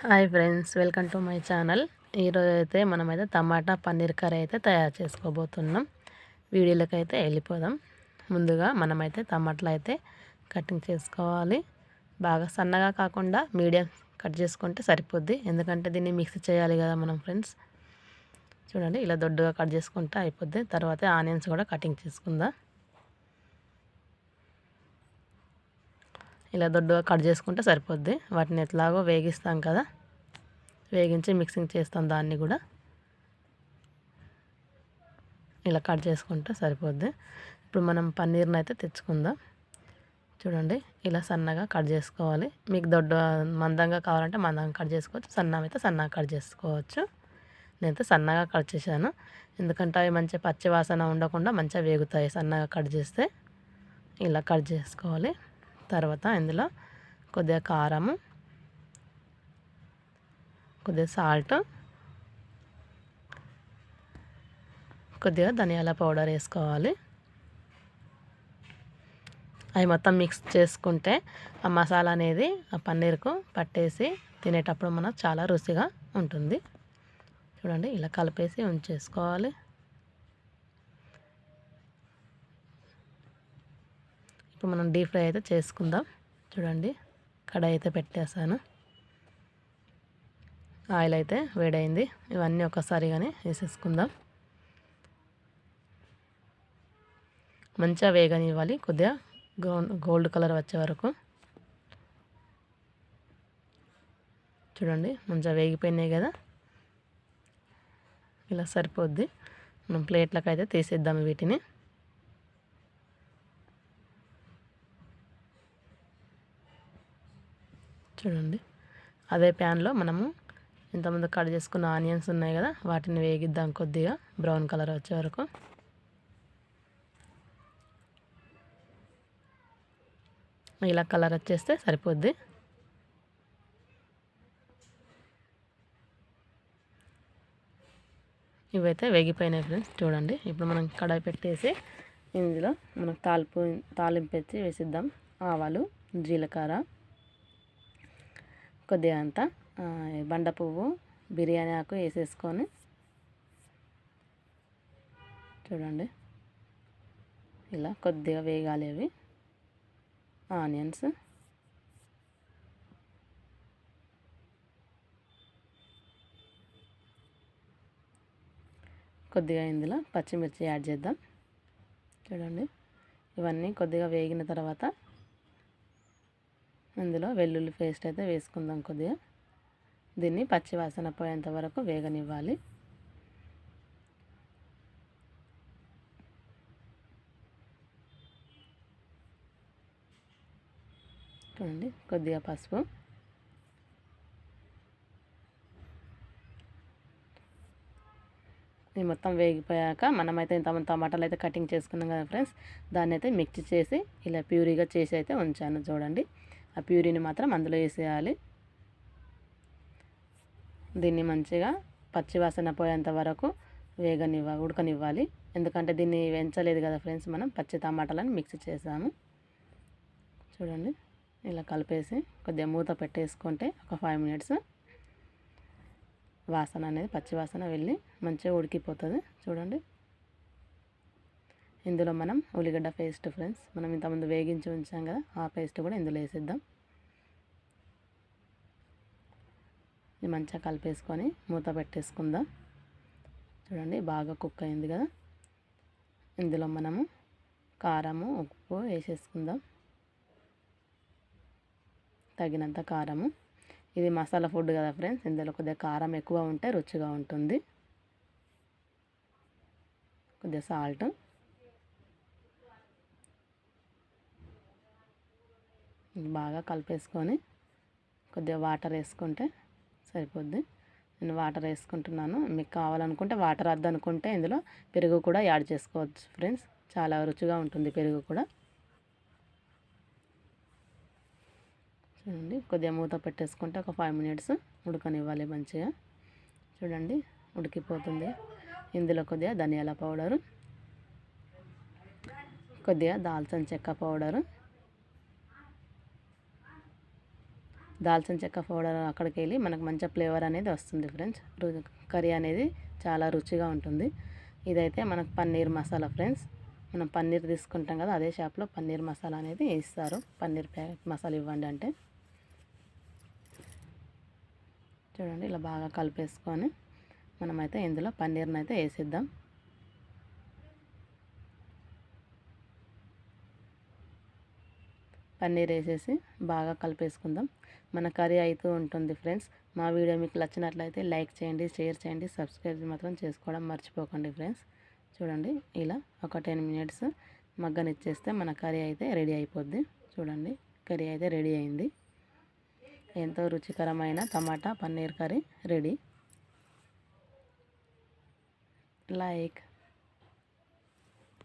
Hi friends, welcome to my channel. ఈరోజు అయితే మనమైతే టమాటా పన్నీర్ కర్రీ అయితే తయారు చేసుకోబోతున్నాం. వీడియోలోకి అయితే వెళ్ళిపోదాం. ముందుగా మనమైతే టమాటాలు అయితే కటింగ్ చేసుకోవాలి. బాగా సన్నగా కాకుండా మీడియం కట్ చేసుకుంటే సరిపోద్ది, ఎందుకంటే దీన్ని మిక్స్ చేయాలి కదా మనం ఫ్రెండ్స్. చూడండి, ఇలా దొడ్డుగా కట్ చేసుకుంటే అయిపోద్ది. తర్వాత ఆనియన్స్ కూడా కటింగ్ చేసుకుందాం. ఇలా దొడ్డుగా కట్ చేసుకుంటే సరిపోద్ది. వాటిని ఎట్లాగో వేగిస్తాం కదా, వేగించి మిక్సింగ్ చేస్తాం. దాన్ని కూడా ఇలా కట్ చేసుకుంటే సరిపోద్ది. ఇప్పుడు మనం పన్నీర్ని అయితే తెచ్చుకుందాం. చూడండి, ఇలా సన్నగా కట్ చేసుకోవాలి. మీకు దొడ్డు మందంగా కావాలంటే మందంగా కట్ చేసుకోవచ్చు, సన్నగా అయితే సన్నగా కట్ చేసుకోవచ్చు. నేనైతే సన్నగా కట్ చేశాను, ఎందుకంటే అవి మంచిగా పచ్చి వాసన ఉండకుండా మంచిగా వేగుతాయి సన్నగా కట్ చేస్తే. ఇలా కట్ చేసుకోవాలి. తర్వాత ఇందులో కొద్దిగా కారము, కొద్దిగా సాల్ట్, కొద్దిగా ధనియాల పౌడర్ వేసుకోవాలి. అవి మొత్తం మిక్స్ చేసుకుంటే ఆ మసాలా అనేది ఆ పన్నీర్కు పట్టేసి తినేటప్పుడు మనకు చాలా రుచిగా ఉంటుంది. చూడండి, ఇలా కలిపేసి ఉంచేసుకోవాలి. ఇప్పుడు మనం డీప్ ఫ్రై అయితే చేసుకుందాం. చూడండి, కడాయి అయితే పెట్టేసాను. ఆయిల్ అయితే వేడైంది. ఇవన్నీ ఒకసారిగానే వేసేసుకుందాం. మంచిగా వేగనివ్వాలి, కొద్దిగా గోల్డ్ కలర్ వచ్చే వరకు. చూడండి, మంచిగా వేగిపోయినాయి కదా, ఇలా సరిపోద్ది. మనం ప్లేట్లకు అయితే తీసేద్దాం వీటిని. చూడండి, అదే ప్యాన్లో మనము ఇంతకుముందు కట్ చేసుకున్న ఆనియన్స్ ఉన్నాయి కదా, వాటిని వేగిద్దాం కొద్దిగా బ్రౌన్ కలర్ వచ్చే వరకు. ఇలా కలర్ వచ్చేస్తే సరిపోద్ది. ఇవైతే వేగిపోయినాయి ఫ్రెండ్స్. చూడండి, ఇప్పుడు మనం కడాయి పెట్టేసి ఇందులో మనం తాలింపు ఎత్తి వేసిద్దాం. ఆవాలు, జీలకర్ర, కొద్దిగా అంతా బండ పువ్వు, బిర్యానీ ఆకు వేసేసుకొని చూడండి, ఇలా కొద్దిగా వేగాలి అవి ఆనియన్స్. కొద్దిగా ఇందులో పచ్చిమిర్చి యాడ్ చేద్దాం. చూడండి, ఇవన్నీ కొద్దిగా వేగిన తర్వాత ఇందులో వెల్లుల్లి పేస్ట్ అయితే వేసుకుందాం. కొద్దిగా దీన్ని పచ్చి వాసన పోయేంత వరకు వేగనివ్వాలి. చూడండి, కొద్దిగా పసుపు, ఇది మొత్తం వేగిపోయాక మనమైతే ఇంతమంది టమాటాలు అయితే కటింగ్ చేసుకున్నాం కదా ఫ్రెండ్స్, దాన్ని అయితే మిక్స్ చేసి ఇలా ప్యూరీగా చేసి అయితే ఉంచాను. చూడండి, ఆ ప్యూరీని మాత్రం అందులో వేసేయాలి. దీన్ని మంచిగా పచ్చివాసన పోయేంత వరకు ఉడకనివ్వాలి. ఎందుకంటే దీన్ని వెంచలేదు కదా ఫ్రెండ్స్, మనం పచ్చి టమాటాలను మిక్స్ చేసాము. చూడండి, ఇలా కలిపేసి కొద్దిగా మూత పెట్టేసుకుంటే ఒక 5 మినిట్స్ వాసన అనేది పచ్చి వాసన వెళ్ళి మంచిగా ఉడికిపోతుంది. చూడండి, ఇందులో మనం ఉల్లిగడ్డ పేస్ట్ ఫ్రెండ్స్, మనం ఇంతకుముందు వేగించి ఉంచాం కదా, ఆ పేస్ట్ కూడా ఇందులో వేసేద్దాం. ఇది మంచిగా కలిపేసుకొని మూత పెట్టేసుకుందాం. చూడండి, బాగా కుక్ అయింది కదా. ఇందులో మనము కారము, ఉప్పు వేసేసుకుందాం, తగినంత కారము. ఇది మసాలా ఫుడ్ కదా ఫ్రెండ్స్, ఇందులో కొద్దిగా కారం ఎక్కువ ఉంటే రుచిగా ఉంటుంది. కొద్దిగా సాల్ట్, బాగా కలిపేసుకొని కొద్దిగా వాటర్ వేసుకుంటే సరిపోద్ది. నేను వాటర్ వేసుకుంటున్నాను. మీకు కావాలనుకుంటే వాటర్ వద్దనుకుంటే ఇందులో పెరుగు కూడా యాడ్ చేసుకోవచ్చు ఫ్రెండ్స్, చాలా రుచిగా ఉంటుంది పెరుగు కూడా. చూడండి, కొద్దిగా మూత పెట్టేసుకుంటే ఒక 5 మినిట్స్ ఉడకనివ్వాలి మంచిగా. చూడండి, ఉడికిపోతుంది. ఇందులో కొద్దిగా ధనియాల పౌడరు, కొద్దిగా దాల్చిన చెక్క పౌడరు, దాల్చిన చెక్క పౌడర్ అక్కడికి వెళ్ళి మనకు మంచిగా ఫ్లేవర్ అనేది వస్తుంది ఫ్రెండ్స్. కర్రీ అనేది చాలా రుచిగా ఉంటుంది. ఇదైతే మనకు పన్నీర్ మసాలా ఫ్రెండ్స్. మనం పన్నీర్ తీసుకుంటాం కదా, అదే షాప్లో పన్నీర్ మసాలా అనేది ఇస్తారు. పన్నీర్ ప్యాకెట్ మసాలా ఇవ్వండి అంటే. చూడండి ఇలా బాగా కలిపేసుకొని మనమైతే ఇందులో పన్నీర్ని అయితే వేసిద్దాం. పన్నీర్ వేసేసి బాగా కలిపేసుకుందాం. మన కర్రీ అవుతూ ఉంటుంది ఫ్రెండ్స్. మా వీడియో మీకు నచ్చినట్లయితే లైక్ చేయండి, షేర్ చేయండి, సబ్స్క్రైబ్ మాత్రం చేసుకోవడం మర్చిపోకండి ఫ్రెండ్స్. చూడండి ఇలా ఒక 10 మినిట్స్ మగ్గనిచ్చేస్తే మన కర్రీ అయితే రెడీ అయిపోద్ది. చూడండి కర్రీ అయితే రెడీ అయింది. ఎంతో రుచికరమైన టమాటా పన్నీర్ కర్రీ రెడీ. లైక్